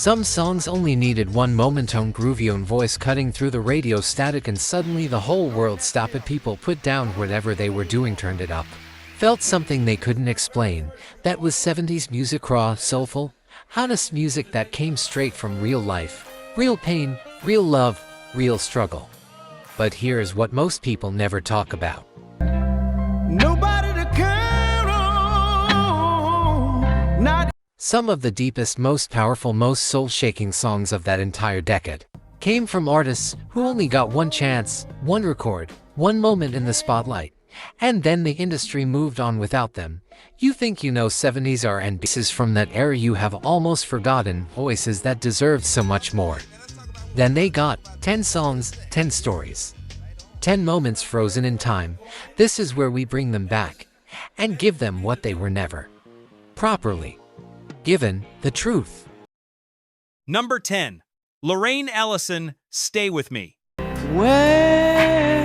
Some songs only needed one monotone groovy voice cutting through the radio static and suddenly the whole world stopped. People put down whatever they were doing, turned it up. Felt something they couldn't explain. That was 70s music, raw, soulful, honest music that came straight from real life. Real pain, real love, real struggle. But here's what most people never talk about. Nobody to count on. Not Some of the deepest, most powerful, most soul-shaking songs of that entire decade came from artists who only got one chance, one record, one moment in the spotlight, and then the industry moved on without them. You think you know 70s R&B is from that era, you have almost forgotten voices that deserved so much more. Then they got 10 songs, 10 stories, 10 moments frozen in time. This is where we bring them back and give them what they were never properly given, the truth. Number 10. Lorraine Ellison, Stay With Me. where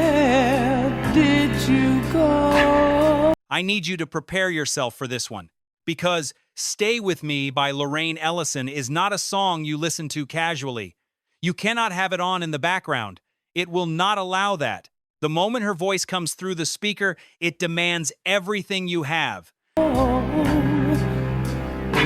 did you go? I need you to prepare yourself for this one, because Stay With Me by Lorraine Ellison is not a song you listen to casually. You cannot have it on in the background. It will not allow that. The moment her voice comes through the speaker, it demands everything you have.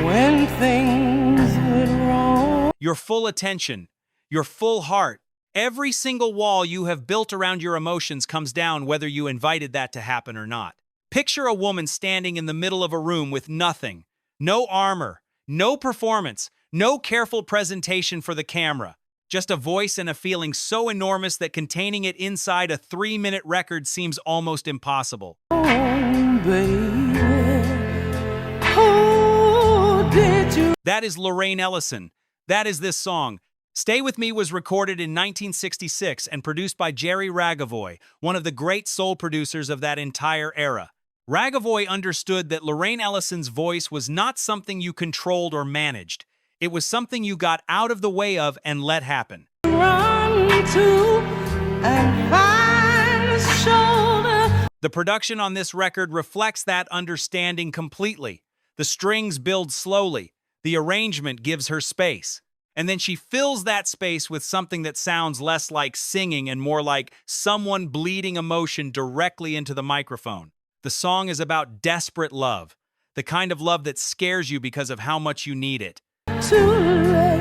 When things went wrong. Your full attention, your full heart, every single wall you have built around your emotions comes down whether you invited that to happen or not. Picture a woman standing in the middle of a room with nothing, no armor, no performance, no careful presentation for the camera. Just a voice and a feeling so enormous that containing it inside a 3-minute record seems almost impossible. Baby, who did you? That is Lorraine Ellison. That is this song. Stay With Me was recorded in 1966 and produced by Jerry Ragavoy, one of the great soul producers of that entire era. Ragavoy understood that Lorraine Ellison's voice was not something you controlled or managed. It was something you got out of the way of and let happen. Run to and find a shoulder. The production on this record reflects that understanding completely. The strings build slowly. The arrangement gives her space. And then she fills that space with something that sounds less like singing and more like someone bleeding emotion directly into the microphone. The song is about desperate love, the kind of love that scares you because of how much you need it. To lay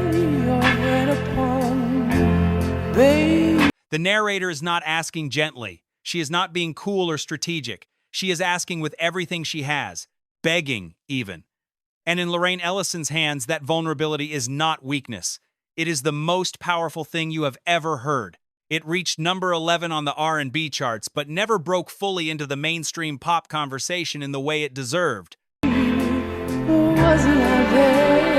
your head upon, babe. The narrator is not asking gently. She is not being cool or strategic. She is asking with everything she has, begging even. And in Lorraine Ellison's hands, that vulnerability is not weakness. It is the most powerful thing you have ever heard. It reached number 11 on the R&B charts, but never broke fully into the mainstream pop conversation in the way it deserved. Wasn't I there?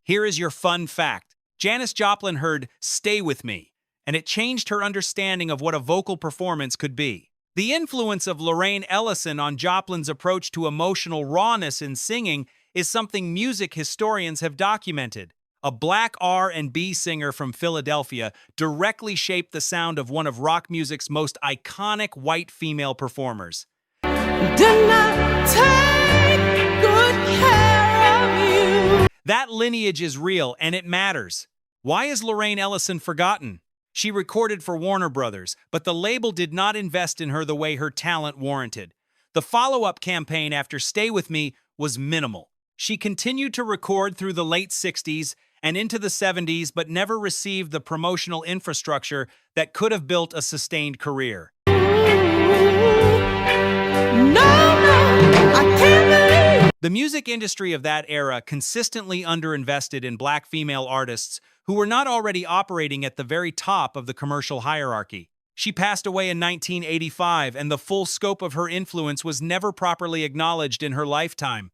Here is your fun fact. Janis Joplin heard Stay With Me, and it changed her understanding of what a vocal performance could be. The influence of Lorraine Ellison on Joplin's approach to emotional rawness in singing is something music historians have documented. A black R&B singer from Philadelphia directly shaped the sound of one of rock music's most iconic white female performers. Did not take good care of you. That lineage is real, and it matters. Why is Lorraine Ellison forgotten? She recorded for Warner Brothers, but the label did not invest in her the way her talent warranted. The follow-up campaign after Stay With Me was minimal. She continued to record through the late 60s and into the 70s, but never received the promotional infrastructure that could have built a sustained career. No, I can't believe. The music industry of that era consistently underinvested in black female artists who were not already operating at the very top of the commercial hierarchy. She passed away in 1985, and the full scope of her influence was never properly acknowledged in her lifetime.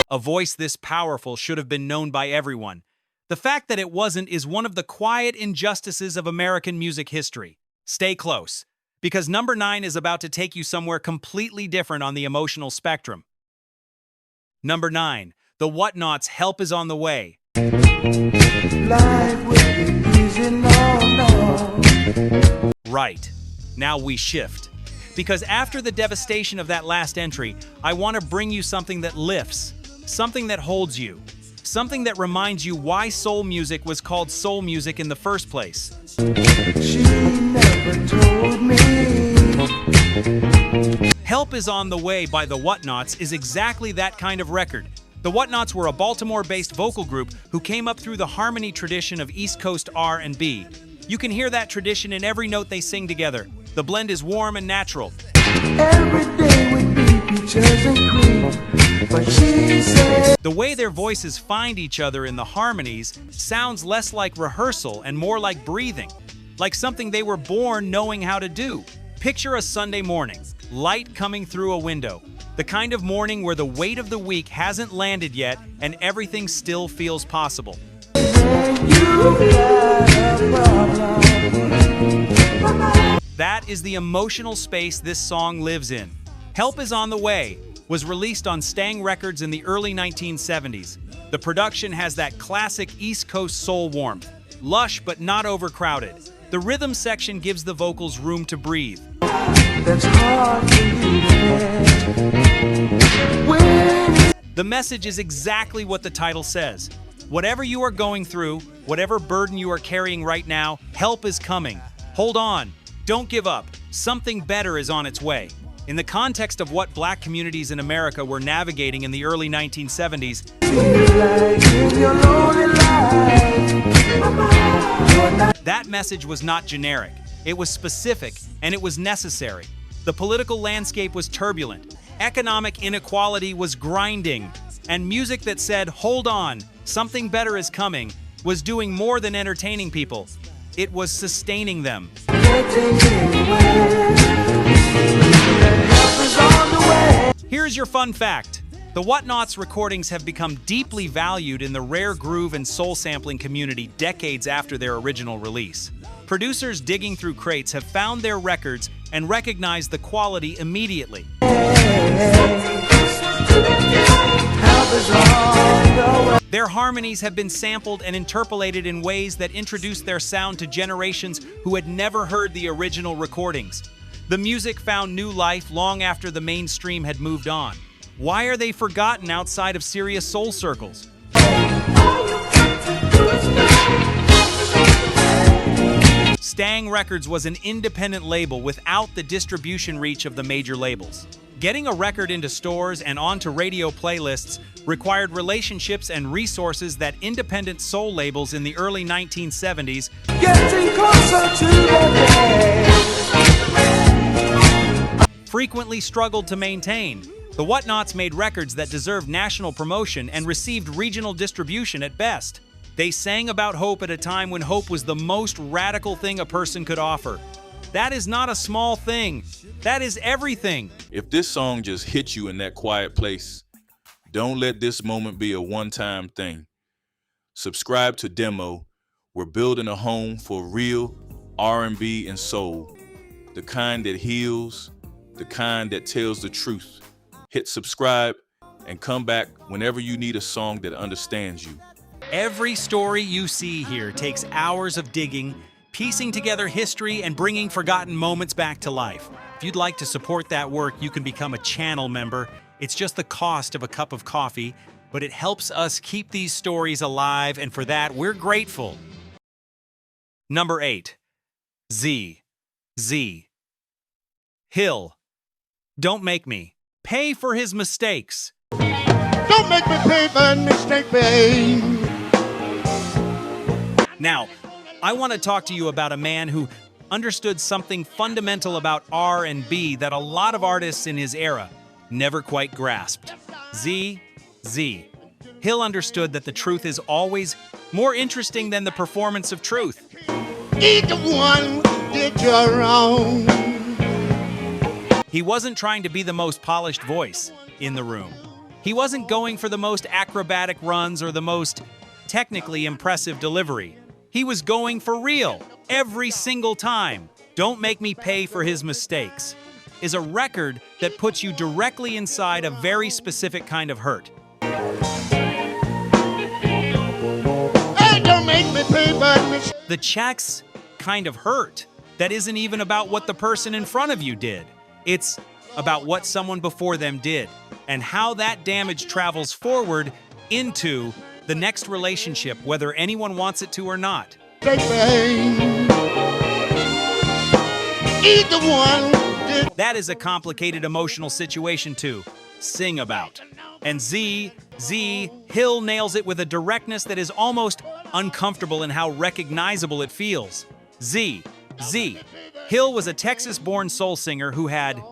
A voice this powerful should have been known by everyone. The fact that it wasn't is one of the quiet injustices of American music history. Stay close, because number 9 is about to take you somewhere completely different on the emotional spectrum. Number 9, the Whatnauts' Help Is On The Way. Right, now we shift. Because after the devastation of that last entry, I want to bring you something that lifts, something that holds you, something that reminds you why soul music was called soul music in the first place. She never told me. Help Is on the Way by the Whatnauts is exactly that kind of record. The Whatnauts were a Baltimore-based vocal group who came up through the harmony tradition of East Coast R&B. You can hear that tradition in every note they sing together. The blend is warm and natural. Every day would be peaches and cream, but she said The way their voices find each other in the harmonies sounds less like rehearsal and more like breathing, like something they were born knowing how to do. Picture a Sunday morning, light coming through a window, the kind of morning where the weight of the week hasn't landed yet and everything still feels possible. you got a problem. That is the emotional space this song lives in. Help Is on the Way was released on Stax Records in the early 1970s. The production has that classic East Coast soul warmth, lush but not overcrowded. The rhythm section gives the vocals room to breathe. That's hard for you to get. When The message is exactly what the title says. Whatever you are going through, whatever burden you are carrying right now, help is coming. Hold on. Don't give up. Something better is on its way. In the context of what Black communities in America were navigating in the early 1970s, that message was not generic. It was specific, and it was necessary. The political landscape was turbulent. Economic inequality was grinding. And music that said, hold on, something better is coming, was doing more than entertaining people. It was sustaining them. Here's your fun fact. The Whatnauts recordings have become deeply valued in the rare groove and soul sampling community decades after their original release. Producers digging through crates have found their records and recognized the quality immediately. Their harmonies have been sampled and interpolated in ways that introduce their sound to generations who had never heard the original recordings. The music found new life long after the mainstream had moved on. Why are they forgotten outside of serious soul circles? Stax Records was an independent label without the distribution reach of the major labels. Getting a record into stores and onto radio playlists required relationships and resources that independent soul labels in the early 1970s getting closer to the frequently struggled to maintain. The Whatnauts made records that deserved national promotion and received regional distribution at best. They sang about hope at a time when hope was the most radical thing a person could offer. That is not a small thing. That is everything. If this song just hit you in that quiet place, don't let this moment be a one-time thing. Subscribe to Demo. We're building a home for real R&B and soul. The kind that heals, the kind that tells the truth. Hit subscribe and come back whenever you need a song that understands you. Every story you see here takes hours of digging, piecing together history, and bringing forgotten moments back to life. If you'd like to support that work, you can become a channel member. It's just the cost of a cup of coffee, but it helps us keep these stories alive, and for that, we're grateful. Number 8. Z. Hill. Don't make me pay for his mistakes. Don't make me pay for a mistake, babe. Now, I want to talk to you about a man who understood something fundamental about R&B that a lot of artists in his era never quite grasped. Z. Hill understood that the truth is always more interesting than the performance of truth. Either one did you wrong. He wasn't trying to be the most polished voice in the room. He wasn't going for the most acrobatic runs or the most technically impressive delivery. He was going for real, every single time. Don't Make Me Pay for His Mistakes is a record that puts you directly inside a very specific kind of hurt. Hey, don't make me pay for a mistake. The checks kind of hurt that isn't even about what the person in front of you did. It's about what someone before them did and how that damage travels forward into the next relationship, whether anyone wants it to or not. Either one did. That is a complicated emotional situation to sing about. And Hill nails it with a directness that is almost uncomfortable in how recognizable it feels. Hill was a Texas-born soul singer who had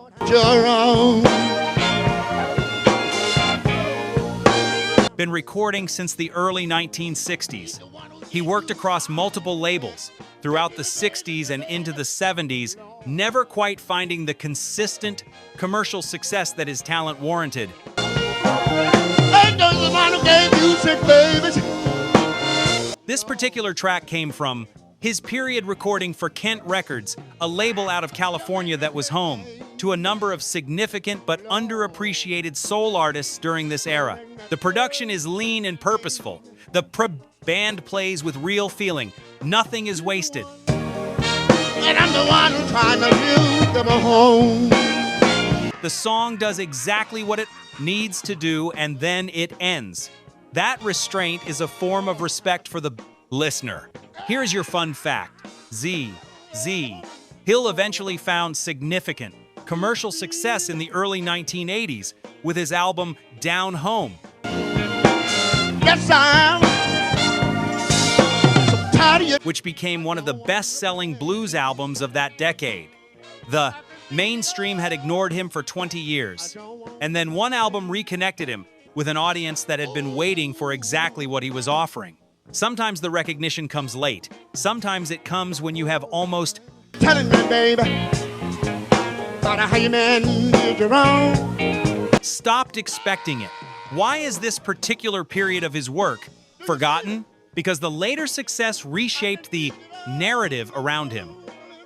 been recording since the early 1960s. He worked across multiple labels throughout the 60s and into the 70s, never quite finding the consistent commercial success that his talent warranted. This particular track came from his period recording for Kent Records, a label out of California that was home to a number of significant but underappreciated soul artists during this era. The production is lean and purposeful. The band plays with real feeling. Nothing is wasted. And I'm the one who's trying to lead them home. The song does exactly what it needs to do, and then it ends. That restraint is a form of respect for the listener. Here's your fun fact. Hill eventually found significant commercial success in the early 1980s with his album Down Home. Yes, I'm so tired of you. Which became one of the best-selling blues albums of that decade. The mainstream had ignored him for 20 years, and then one album reconnected him with an audience that had been waiting for exactly what he was offering. Sometimes the recognition comes late. Sometimes it comes when you have almost Telling me, baby, about how you managed your own. stopped expecting it. Why is this particular period of his work forgotten? Because the later success reshaped the narrative around him.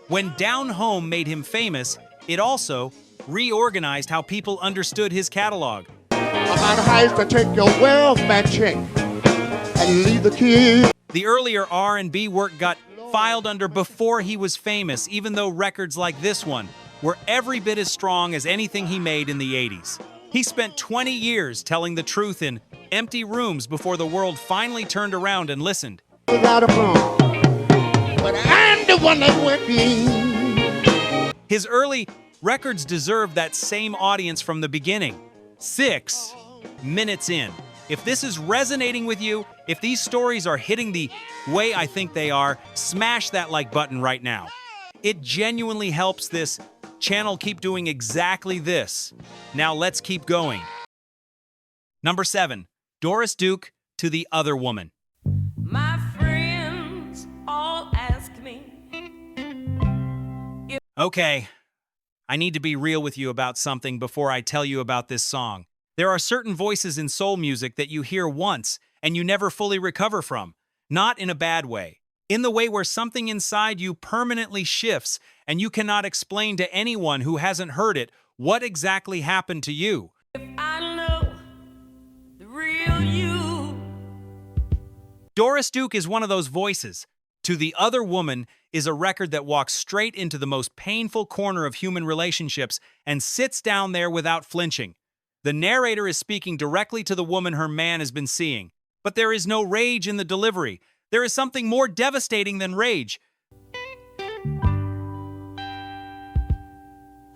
When Down Home made him famous, it also reorganized how people understood his catalog. About how to take your welfare check and leave the kid. The earlier R&B work got filed under before he was famous, even though records like this one were every bit as strong as anything he made in the 80s. He spent 20 years telling the truth in empty rooms before the world finally turned around and listened. Without a phone. But I'm the one that's working. His early records deserved that same audience from the beginning. 6 minutes in. If this is resonating with you, if these stories are hitting the way I think they are, smash that like button right now. It genuinely helps this channel keep doing exactly this. Now let's keep going. Number 7, Doris Duke, To the Other Woman. My friends all ask me. Okay, I need to be real with you about something before I tell you about this song. There are certain voices in soul music that you hear once and you never fully recover from. Not in a bad way. In the way where something inside you permanently shifts and you cannot explain to anyone who hasn't heard it what exactly happened to you. If I know the real you. Doris Duke is one of those voices. To the Other Woman is a record that walks straight into the most painful corner of human relationships and sits down there without flinching. The narrator is speaking directly to the woman her man has been seeing. But there is no rage in the delivery. There is something more devastating than rage.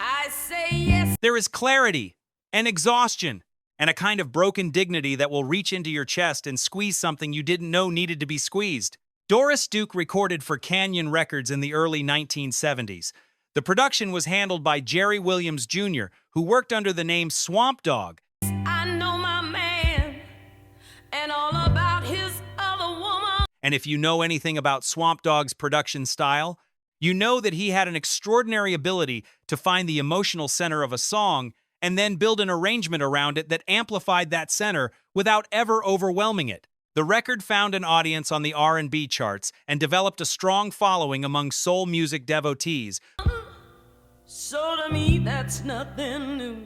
I say yes. There is clarity and exhaustion and a kind of broken dignity that will reach into your chest and squeeze something you didn't know needed to be squeezed. Doris Duke recorded for Canyon Records in the early 1970s. The production was handled by Jerry Williams Jr., who worked under the name Swamp Dogg. I know my man and all about his other woman. And if you know anything about Swamp Dogg's production style, you know that he had an extraordinary ability to find the emotional center of a song and then build an arrangement around it that amplified that center without ever overwhelming it. The record found an audience on the R&B charts and developed a strong following among soul music devotees. So to me, that's nothing new.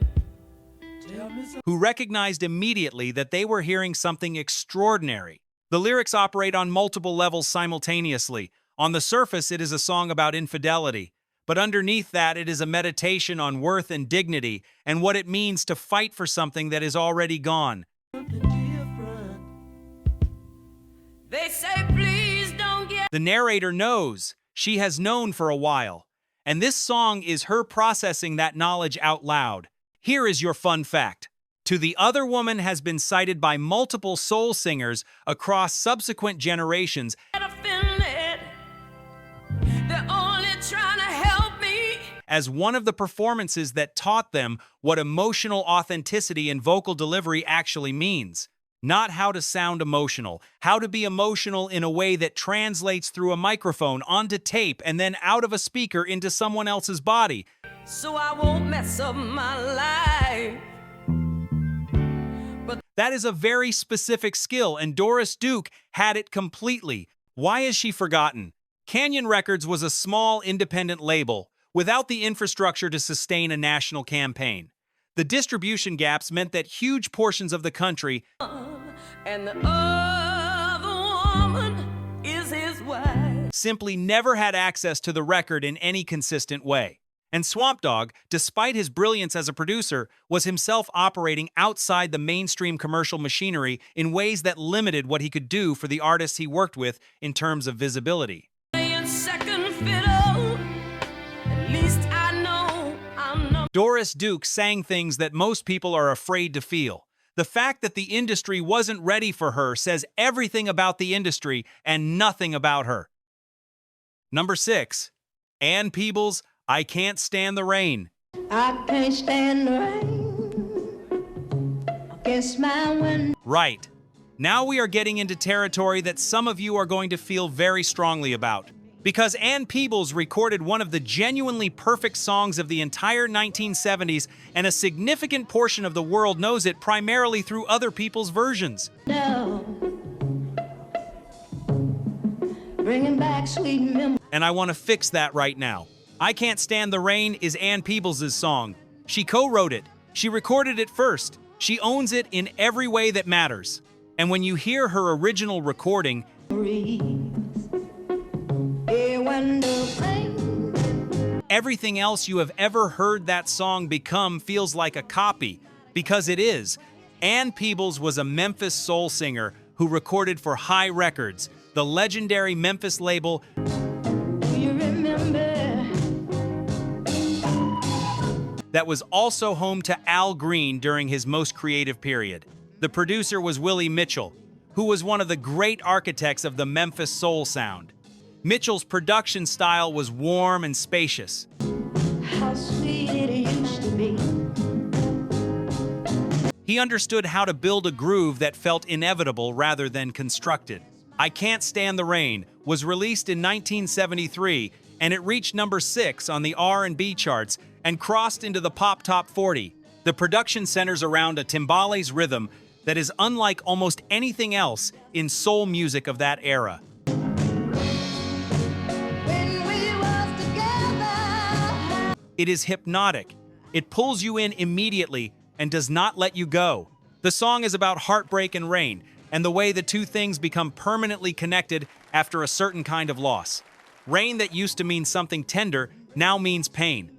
Who recognized immediately that they were hearing something extraordinary. The lyrics operate on multiple levels simultaneously. On the surface, it is a song about infidelity, But underneath that, it is a meditation on worth and dignity and what it means to fight for something that is already gone. They say, please don't get. The narrator knows. She has known for a while. And this song is her processing that knowledge out loud. Here is your fun fact. To the Other Woman has been cited by multiple soul singers across subsequent generations Offended. They're only trying to help me. as one of the performances that taught them what emotional authenticity and vocal delivery actually means. Not how to sound emotional, how to be emotional in a way that translates through a microphone onto tape and then out of a speaker into someone else's body. So I won't mess up my life. That is a very specific skill, and Doris Duke had it completely. Why is she forgotten? Canyon Records was a small, independent label without the infrastructure to sustain a national campaign. The distribution gaps meant that huge portions of the country And the other woman is his wife. simply never had access to the record in any consistent way. And Swamp Dogg, despite his brilliance as a producer, was himself operating outside the mainstream commercial machinery in ways that limited what he could do for the artists he worked with in terms of visibility. Playing second fiddle. At least I know. Doris Duke sang things that most people are afraid to feel. The fact that the industry wasn't ready for her says everything about the industry and nothing about her. Number 6. Ann Peebles, I Can't Stand the Rain. I can't stand the rain against my window. Right. Now we are getting into territory that some of you are going to feel very strongly about. Because Ann Peebles recorded one of the genuinely perfect songs of the entire 1970s, and a significant portion of the world knows it primarily through other people's versions. Bringing back sweet memories. And I want to fix that right now. I Can't Stand the Rain is Ann Peebles' song. She co-wrote it. She recorded it first. She owns it in every way that matters. And when you hear her original recording, everything else you have ever heard that song become feels like a copy, because it is. Ann Peebles was a Memphis soul singer who recorded for High Records, the legendary Memphis label that was also home to Al Green during his most creative period. The producer was Willie Mitchell, who was one of the great architects of the Memphis soul sound. Mitchell's production style was warm and spacious. How sweet it used to be. He understood how to build a groove that felt inevitable rather than constructed. I Can't Stand the Rain was released in 1973, and it reached number 6 on the R&B charts and crossed into the Pop Top 40. The production centers around a timbales rhythm that is unlike almost anything else in soul music of that era. It is hypnotic. It pulls you in immediately and does not let you go. The song is about heartbreak and rain, and the way the two things become permanently connected after a certain kind of loss. Rain that used to mean something tender now means pain.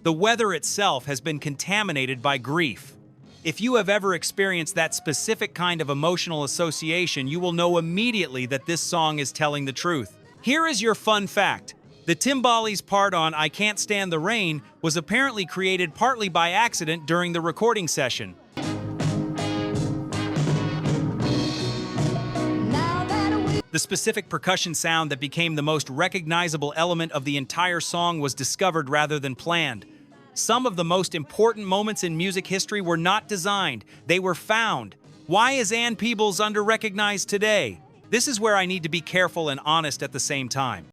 The weather itself has been contaminated by grief. If you have ever experienced that specific kind of emotional association, you will know immediately that this song is telling the truth. Here is your fun fact. The timbales part on I Can't Stand the Rain was apparently created partly by accident during the recording session. The specific percussion sound that became the most recognizable element of the entire song was discovered rather than planned. Some of the most important moments in music history were not designed, they were found. Why is Ann Peebles under-recognized today? This is where I need to be careful and honest at the same time.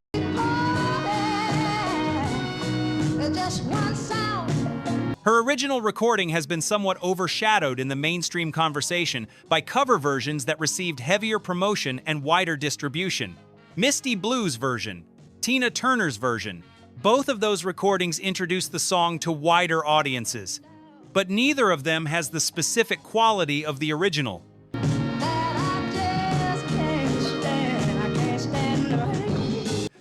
Her original recording has been somewhat overshadowed in the mainstream conversation by cover versions that received heavier promotion and wider distribution. Misty Blue's version, Tina Turner's version, both of those recordings introduced the song to wider audiences, but neither of them has the specific quality of the original.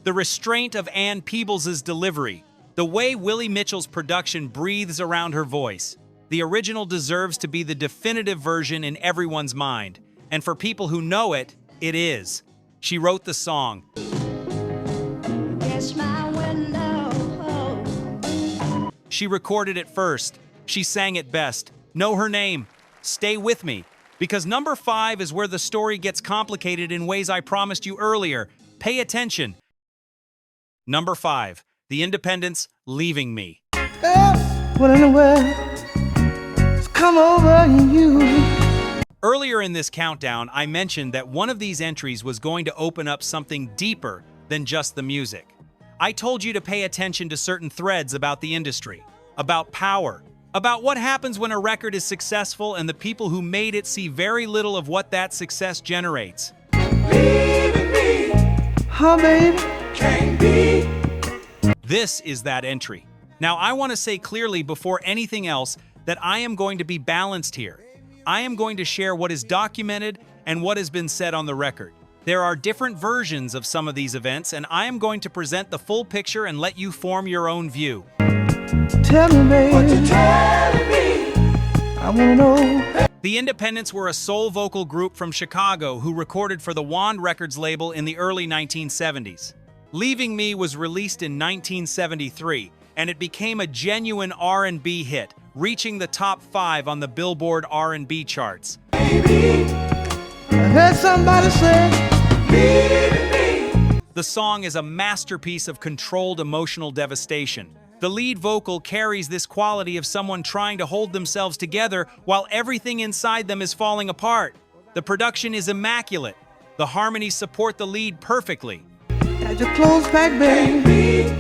The restraint of Ann Peebles' delivery, the way Willie Mitchell's production breathes around her voice. The original deserves to be the definitive version in everyone's mind. And for people who know it, it is. She wrote the song. Guess my window. She recorded it first. She sang it best. Know her name. Stay with me. Because number 5 is where the story gets complicated in ways I promised you earlier. Pay attention. Number 5. The Independents, Leaving Me. What in the world has come over you? Earlier in this countdown, I mentioned that one of these entries was going to open up something deeper than just the music. I told you to pay attention to certain threads about the industry, about power, about what happens when a record is successful and the people who made it see very little of what that success generates. Leaving me, oh baby, can't be. This is that entry. Now, I want to say clearly before anything else that I am going to be balanced here. I am going to share what is documented and what has been said on the record. There are different versions of some of these events, and I am going to present the full picture and let you form your own view. Tell me, baby, what you telling me? I want to know. The Independents were a soul vocal group from Chicago who recorded for the Wand Records label in the early 1970s. Leaving Me was released in 1973, and it became a genuine R&B hit, reaching the top 5 on the Billboard R&B charts. Baby, I heard somebody say, leaving me. The song is a masterpiece of controlled emotional devastation. The lead vocal carries this quality of someone trying to hold themselves together while everything inside them is falling apart. The production is immaculate. The harmonies support the lead perfectly. Got your clothes back, baby.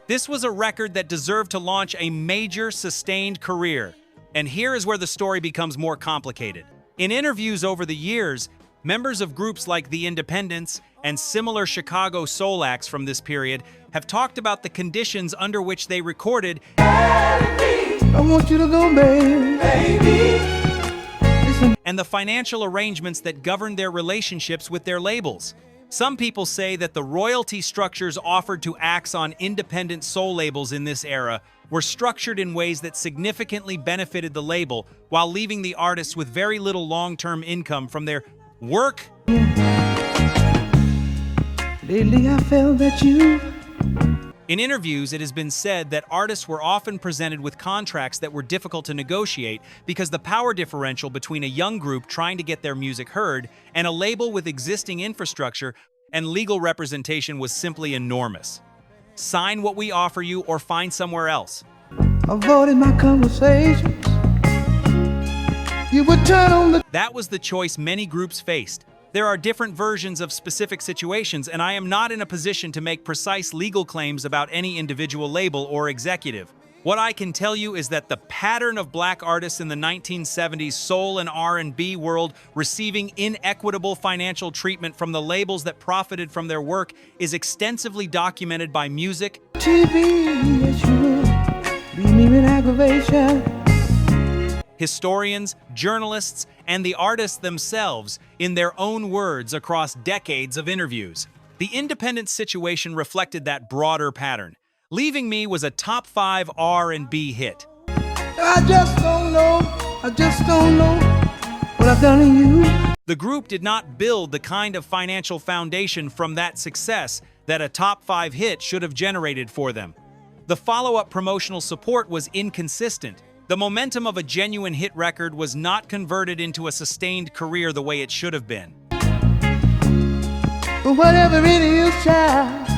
This was a record that deserved to launch a major, sustained career. And here is where the story becomes more complicated. In interviews over the years, members of groups like the Independents and similar Chicago soul acts from this period have talked about the conditions under which they recorded. I want you to go, baby. And the financial arrangements that governed their relationships with their labels. Some people say that the royalty structures offered to acts on independent soul labels in this era were structured in ways that significantly benefited the label while leaving the artists with very little long-term income from their work. Lately I felt that you. In interviews, it has been said that artists were often presented with contracts that were difficult to negotiate because the power differential between a young group trying to get their music heard and a label with existing infrastructure and legal representation was simply enormous. Sign what we offer you or find somewhere else. Avoided my conversations. You would turn on the. That was the choice many groups faced. There are different versions of specific situations, and I am not in a position to make precise legal claims about any individual label or executive. What I can tell you is that the pattern of black artists in the 1970s soul and R&B world receiving inequitable financial treatment from the labels that profited from their work is extensively documented by music, TV, yes you would. Leave me in aggravation. historians, journalists, and the artists themselves in their own words across decades of interviews. The independent situation reflected that broader pattern. Leaving Me was a top 5 R&B hit. I just don't know what I've done to you. The group did not build the kind of financial foundation from that success that a top 5 hit should have generated for them. The follow-up promotional support was inconsistent. The momentum of a genuine hit record was not converted into a sustained career the way it should have been. But whatever it is, child.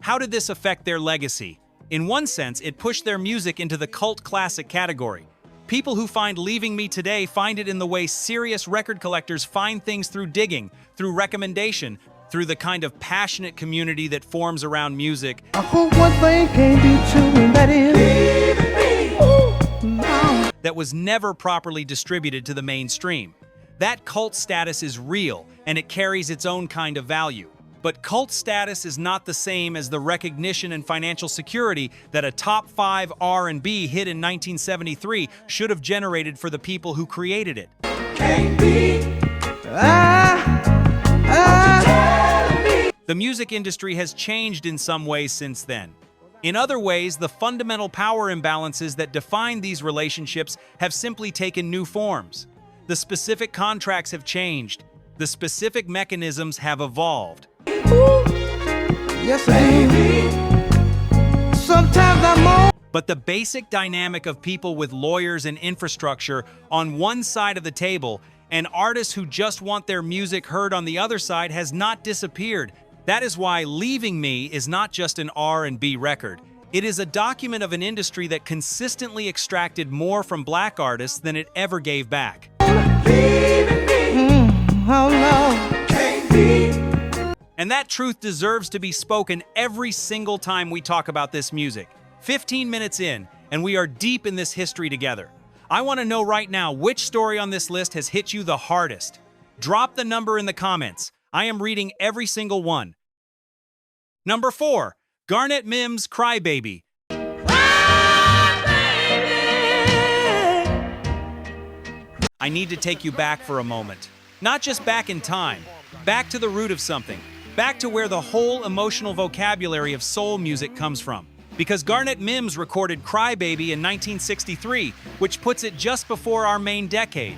How did this affect their legacy? In one sense, it pushed their music into the cult classic category. People who find Leaving Me today find it in the way serious record collectors find things through digging, through recommendation, through the kind of passionate community that forms around music. I hope one thing can't be true, and that is leaving me. No. That was never properly distributed to the mainstream. That cult status is real, and it carries its own kind of value. But cult status is not the same as the recognition and financial security that a top 5 R&B hit in 1973 should have generated for the people who created it. Can't be. The music industry has changed in some ways since then. In other ways, the fundamental power imbalances that define these relationships have simply taken new forms. The specific contracts have changed. The specific mechanisms have evolved. Yes, baby. Sometimes I'm more. But the basic dynamic of people with lawyers and infrastructure on one side of the table and artists who just want their music heard on the other side has not disappeared. That is why Leaving Me is not just an R&B record. It is a document of an industry that consistently extracted more from black artists than it ever gave back. How long can't be? And that truth deserves to be spoken every single time we talk about this music. 15 minutes in, and we are deep in this history together. I want to know right now which story on this list has hit you the hardest. Drop the number in the comments. I am reading every single one. Number 4, Garnet Mimms' Cry Baby. I need to take you back for a moment. Not just back in time, back to the root of something, back to where the whole emotional vocabulary of soul music comes from. Because Garnet Mimms recorded Cry Baby in 1963, which puts it just before our main decade.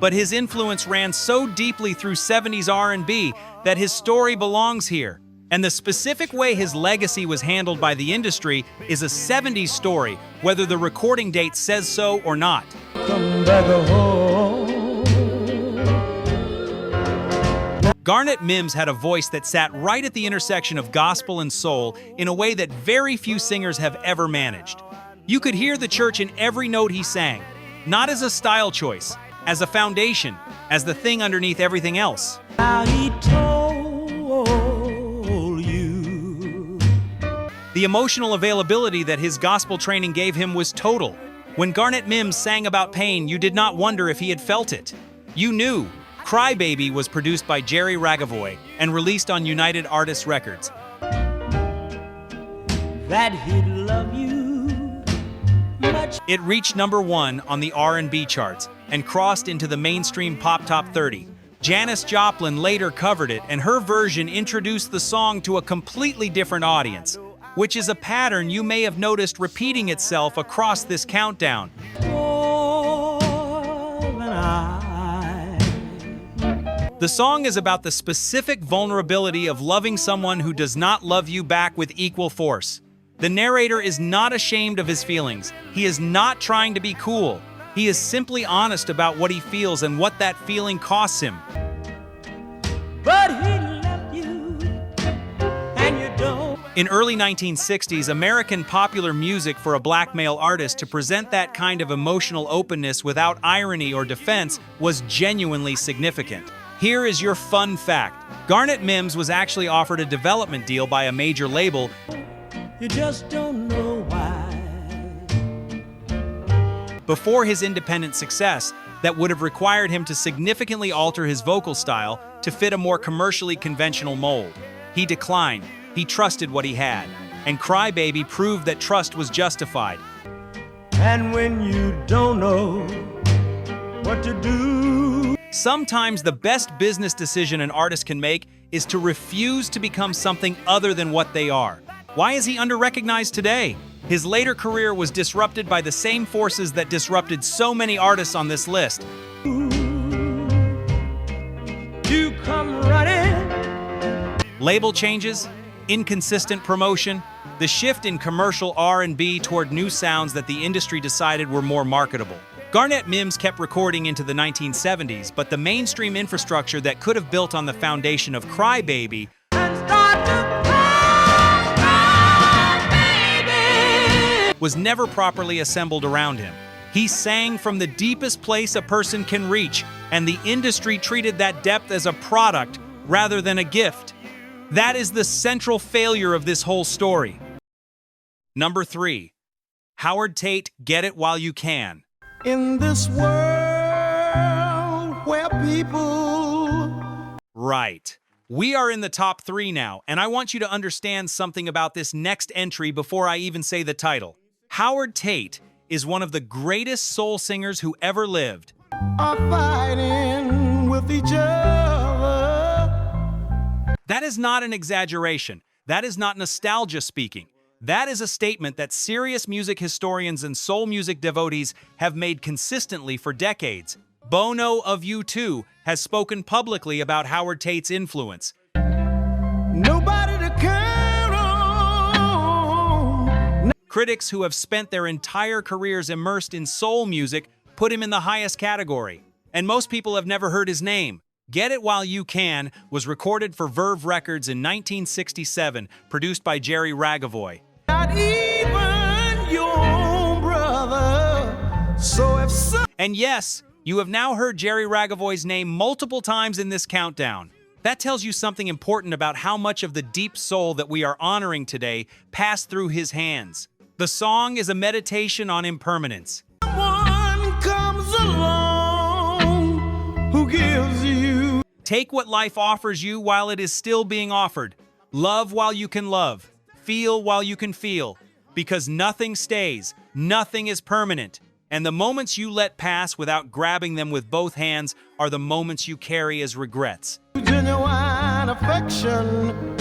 But his influence ran so deeply through 70s R&B that his story belongs here. And the specific way his legacy was handled by the industry is a 70s story, whether the recording date says so or not. Come back home. Garnet Mimms had a voice that sat right at the intersection of gospel and soul in a way that very few singers have ever managed. You could hear the church in every note he sang, not as a style choice, as a foundation, as the thing underneath everything else. How he told you. The emotional availability that his gospel training gave him was total. When Garnet Mimms sang about pain, you did not wonder if he had felt it. You knew. Cry Baby was produced by Jerry Ragavoy and released on United Artists Records. That he'd love you much. It reached number 1 on the R&B charts and crossed into the mainstream pop top 30. Janis Joplin later covered it, and her version introduced the song to a completely different audience, which is a pattern you may have noticed repeating itself across this countdown. The song is about the specific vulnerability of loving someone who does not love you back with equal force. The narrator is not ashamed of his feelings. He is not trying to be cool. He is simply honest about what he feels and what that feeling costs him. But he left you, and you don't. In early 1960s, American popular music for a black male artist to present that kind of emotional openness without irony or defense was genuinely significant. Here is your fun fact. Garnet Mimms was actually offered a development deal by a major label. You just don't know why. Before his independent success, that would have required him to significantly alter his vocal style to fit a more commercially conventional mold. He declined. He trusted what he had. And Cry Baby proved that trust was justified. And when you don't know what to do. Sometimes the best business decision an artist can make is to refuse to become something other than what they are. Why is he under-recognized today? His later career was disrupted by the same forces that disrupted so many artists on this list. You come running. Label changes, inconsistent promotion, the shift in commercial R&B toward new sounds that the industry decided were more marketable. Garnet Mimms kept recording into the 1970s, but the mainstream infrastructure that could have built on the foundation of Cry Baby was never properly assembled around him. He sang from the deepest place a person can reach, and the industry treated that depth as a product rather than a gift. That is the central failure of this whole story. Number 3. Howard Tate, Get It While You Can. In this world where people... Right. We are in the top 3 now, and I want you to understand something about this next entry before I even say the title. Howard Tate is one of the greatest soul singers who ever lived. are fighting with each other. That is not an exaggeration. That is not nostalgia speaking. That is a statement that serious music historians and soul music devotees have made consistently for decades. Bono of U2 has spoken publicly about Howard Tate's influence. Nobody to count on. Critics who have spent their entire careers immersed in soul music put him in the highest category. And most people have never heard his name. Get It While You Can was recorded for Verve Records in 1967, produced by Jerry Ragavoy. Not even your own brother. So if so And yes, you have now heard Jerry Ragavoy's name multiple times in this countdown. That tells you something important about how much of the deep soul that we are honoring today passed through his hands. The song is a meditation on impermanence. someone comes along who gives you Take what life offers you while it is still being offered. Love while you can love. Feel while you can feel. Because nothing stays, nothing is permanent. And the moments you let pass without grabbing them with both hands are the moments you carry as regrets. genuine affection.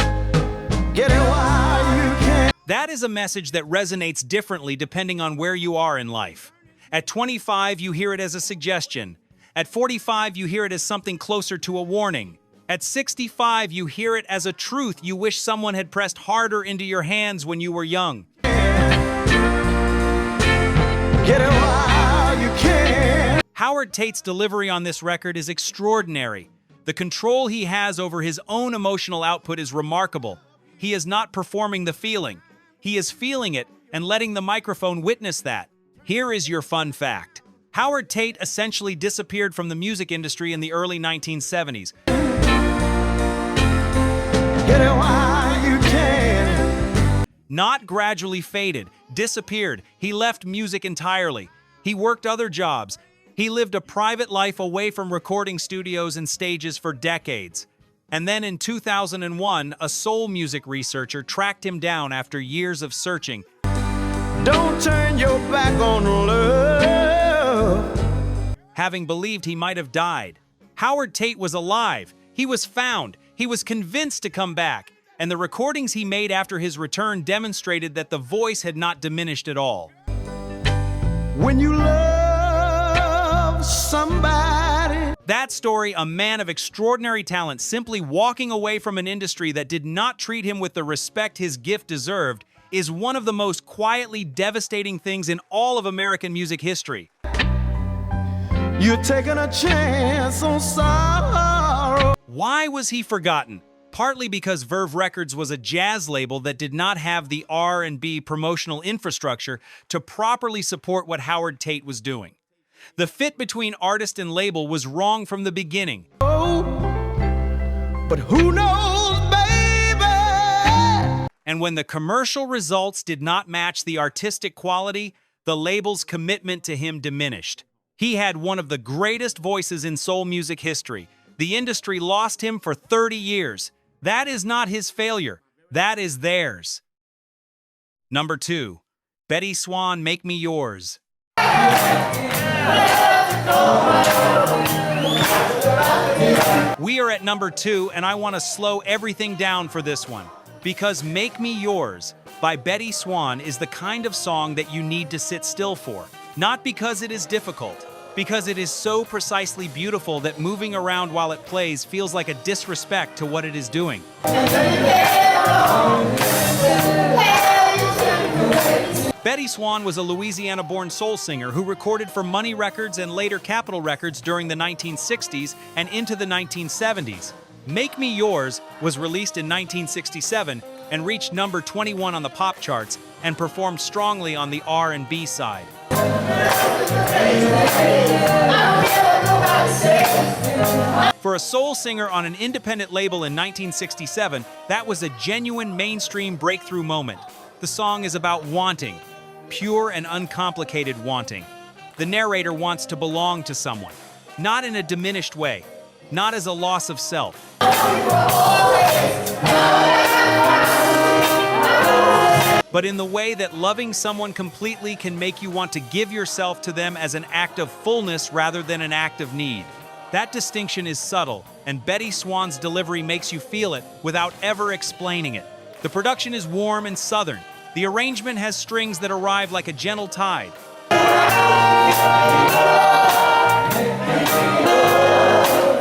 Get it while you can. That is a message that resonates differently depending on where you are in life. At 25, you hear it as a suggestion. At 45, you hear it as something closer to a warning. At 65, you hear it as a truth you wish someone had pressed harder into your hands when you were young. Get it while you can. Howard Tate's delivery on this record is extraordinary. The control he has over his own emotional output is remarkable. He is not performing the feeling. He is feeling it and letting the microphone witness that. Here is your fun fact. Howard Tate essentially disappeared from the music industry in the early 1970s. Get it while you can. Not gradually faded, disappeared. He left music entirely. He worked other jobs. He lived a private life away from recording studios and stages for decades. And then in 2001, a soul music researcher tracked him down after years of searching. Don't turn your back on love. Having believed he might have died. Howard Tate was alive. He was found. He was convinced to come back. And the recordings he made after his return demonstrated that the voice had not diminished at all. When you love somebody. That story, a man of extraordinary talent simply walking away from an industry that did not treat him with the respect his gift deserved, is one of the most quietly devastating things in all of American music history. You're taking a chance on sorrow. Why was he forgotten? Partly because Verve Records was a jazz label that did not have the R&B promotional infrastructure to properly support what Howard Tate was doing. The fit between artist and label was wrong from the beginning. But who knows, baby? And when the commercial results did not match the artistic quality, the label's commitment to him diminished. He had one of the greatest voices in soul music history. The industry lost him for 30 years. That is not his failure. That is theirs. Number 2. Bettye Swann, Make Me Yours. We are at number 2, and I want to slow everything down for this one. Because Make Me Yours by Bettye Swann is the kind of song that you need to sit still for. Not because it is difficult, because it is so precisely beautiful that moving around while it plays feels like a disrespect to what it is doing. Bettye Swann was a Louisiana-born soul singer who recorded for Money Records and later Capitol Records during the 1960s and into the 1970s. Make Me Yours was released in 1967 and reached number 21 on the pop charts and performed strongly on the R&B side. For a soul singer on an independent label in 1967, that was a genuine mainstream breakthrough moment. The song is about wanting, pure and uncomplicated wanting. The narrator wants to belong to someone, not in a diminished way, not as a loss of self. but in the way that loving someone completely can make you want to give yourself to them as an act of fullness rather than an act of need. That distinction is subtle, and Bettye Swann's delivery makes you feel it without ever explaining it. The production is warm and southern. The arrangement has strings that arrive like a gentle tide.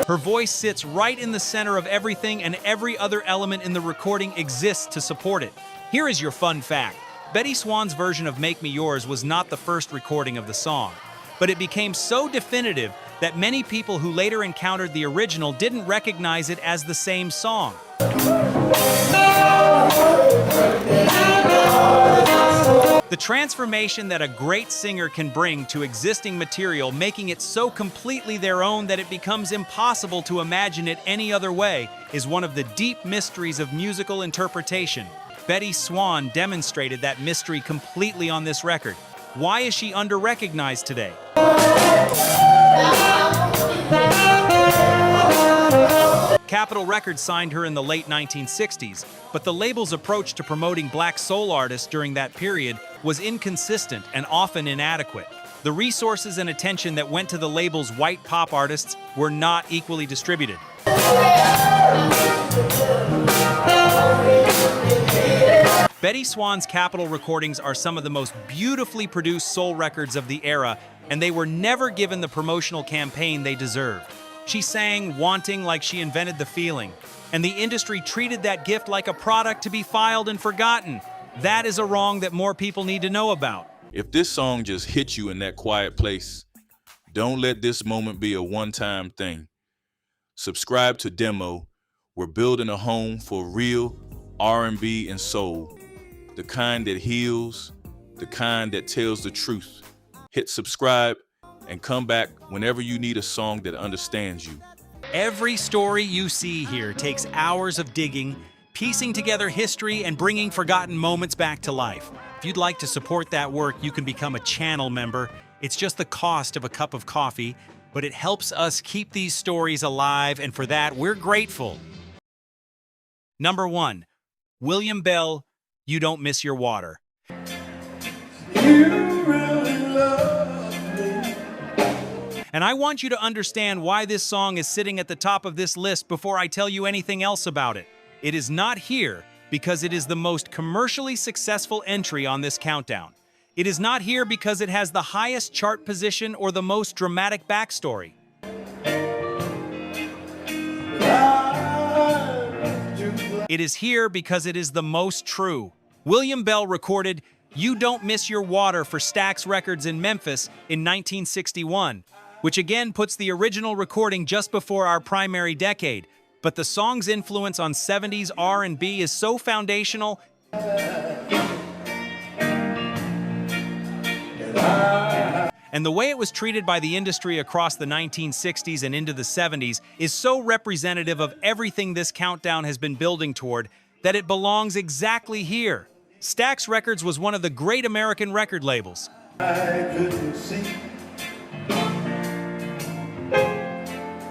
Her voice sits right in the center of everything, and every other element in the recording exists to support it. Here is your fun fact. Bettye Swann's version of Make Me Yours was not the first recording of the song, but it became so definitive that many people who later encountered the original didn't recognize it as the same song. The transformation that a great singer can bring to existing material, making it so completely their own that it becomes impossible to imagine it any other way, is one of the deep mysteries of musical interpretation. Bettye Swann demonstrated that mystery completely on this record. Why is she under-recognized today? Capitol Records signed her in the late 1960s, but the label's approach to promoting black soul artists during that period was inconsistent and often inadequate. The resources and attention that went to the label's white pop artists were not equally distributed. Bettye Swann's Capitol recordings are some of the most beautifully produced soul records of the era, and they were never given the promotional campaign they deserved. She sang Wanting like she invented the feeling, and the industry treated that gift like a product to be filed and forgotten. That is a wrong that more people need to know about. If this song just hit you in that quiet place, don't let this moment be a one-time thing. Subscribe to Demo. We're building a home for real R&B and soul, the kind that heals, the kind that tells the truth. Hit subscribe and come back whenever you need a song that understands you. Every story you see here takes hours of digging, piecing together history, and bringing forgotten moments back to life. If you'd like to support that work, you can become a channel member. It's just the cost of a cup of coffee, but it helps us keep these stories alive, and for that, we're grateful. Number 1, William Bell, You Don't Miss Your Water. And I want you to understand why this song is sitting at the top of this list before I tell you anything else about it. It is not here because it is the most commercially successful entry on this countdown. It is not here because it has the highest chart position or the most dramatic backstory. It is here because it is the most true. William Bell recorded You Don't Miss Your Water for Stax Records in Memphis in 1961, which again puts the original recording just before our primary decade. But the song's influence on 70s R&B is so foundational, and the way it was treated by the industry across the 1960s and into the 70s is so representative of everything this countdown has been building toward that it belongs exactly here. Stax Records was one of the great American record labels.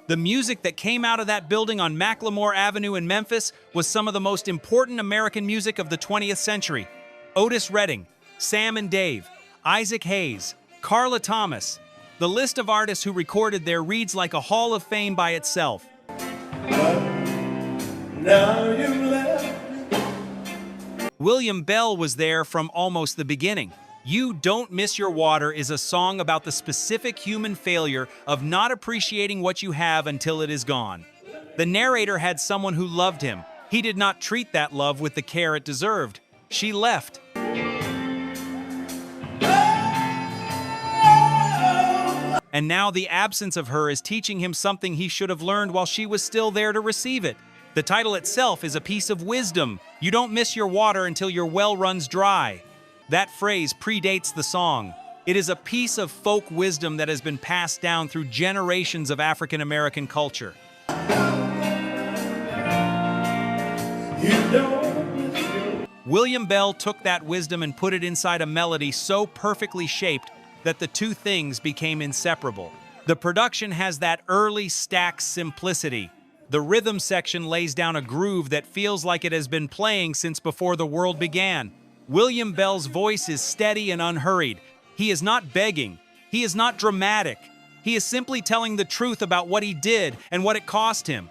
The music that came out of that building on Macklemore Avenue in Memphis was some of the most important American music of the 20th century. Otis Redding, Sam and Dave, Isaac Hayes, Carla Thomas. The list of artists who recorded there reads like a hall of fame by itself. William Bell was there from almost the beginning. You Don't Miss Your Water is a song about the specific human failure of not appreciating what you have until it is gone. The narrator had someone who loved him. He did not treat that love with the care it deserved. She left. And now the absence of her is teaching him something he should have learned while she was still there to receive it. The title itself is a piece of wisdom. You don't miss your water until your well runs dry. That phrase predates the song. It is a piece of folk wisdom that has been passed down through generations of African American culture. William Bell took that wisdom and put it inside a melody so perfectly shaped that the two things became inseparable. The production has that early Stax simplicity. The rhythm section lays down a groove that feels like it has been playing since before the world began. William Bell's voice is steady and unhurried. He is not begging. He is not dramatic. He is simply telling the truth about what he did and what it cost him.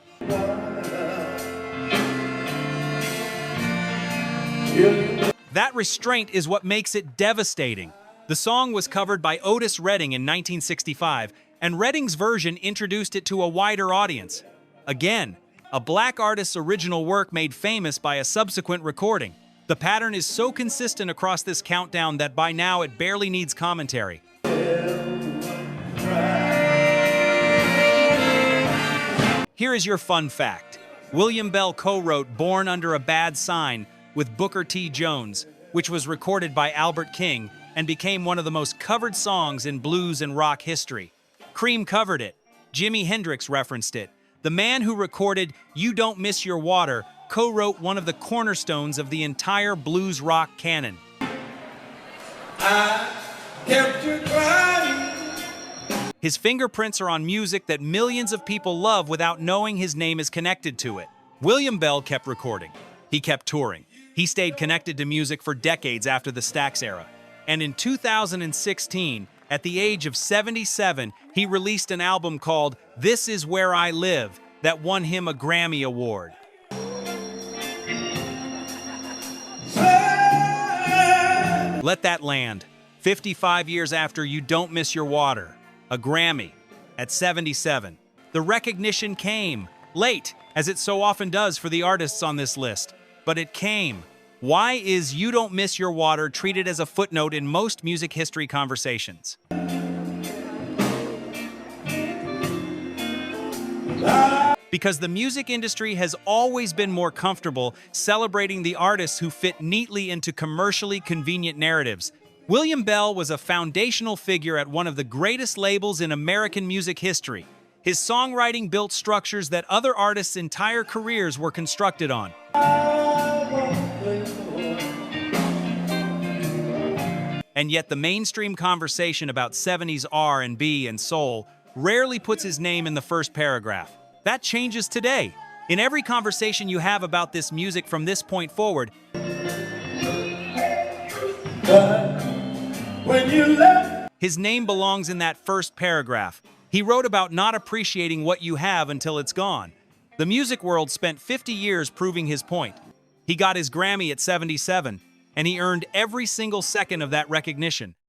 That restraint is what makes it devastating. The song was covered by Otis Redding in 1965, and Redding's version introduced it to a wider audience. Again, a black artist's original work made famous by a subsequent recording. The pattern is so consistent across this countdown that by now it barely needs commentary. Here is your fun fact. William Bell co-wrote Born Under a Bad Sign with Booker T. Jones, which was recorded by Albert King and became one of the most covered songs in blues and rock history. Cream covered it. Jimi Hendrix referenced it. The man who recorded You Don't Miss Your Water co-wrote one of the cornerstones of the entire blues rock canon. I kept you crying. His fingerprints are on music that millions of people love without knowing his name is connected to it. William Bell kept recording. He kept touring. He stayed connected to music for decades after the Stax era. And in 2016, at the age of 77, he released an album called This Is Where I Live that won him a Grammy Award. Let that land. 55 years after You Don't Miss Your Water, a Grammy, at 77. The recognition came, late, as it so often does for the artists on this list, but it came. Why is You Don't Miss Your Water treated as a footnote in most music history conversations? Because the music industry has always been more comfortable celebrating the artists who fit neatly into commercially convenient narratives. William Bell was a foundational figure at one of the greatest labels in American music history. His songwriting built structures that other artists' entire careers were constructed on. And yet the mainstream conversation about 70s R&B and soul rarely puts his name in the first paragraph. That changes today. In every conversation you have about this music from this point forward, When you left, his name belongs in that first paragraph. He wrote about not appreciating what you have until it's gone. The music world spent 50 years proving his point. He got his Grammy at 77, and he earned every single second of that recognition.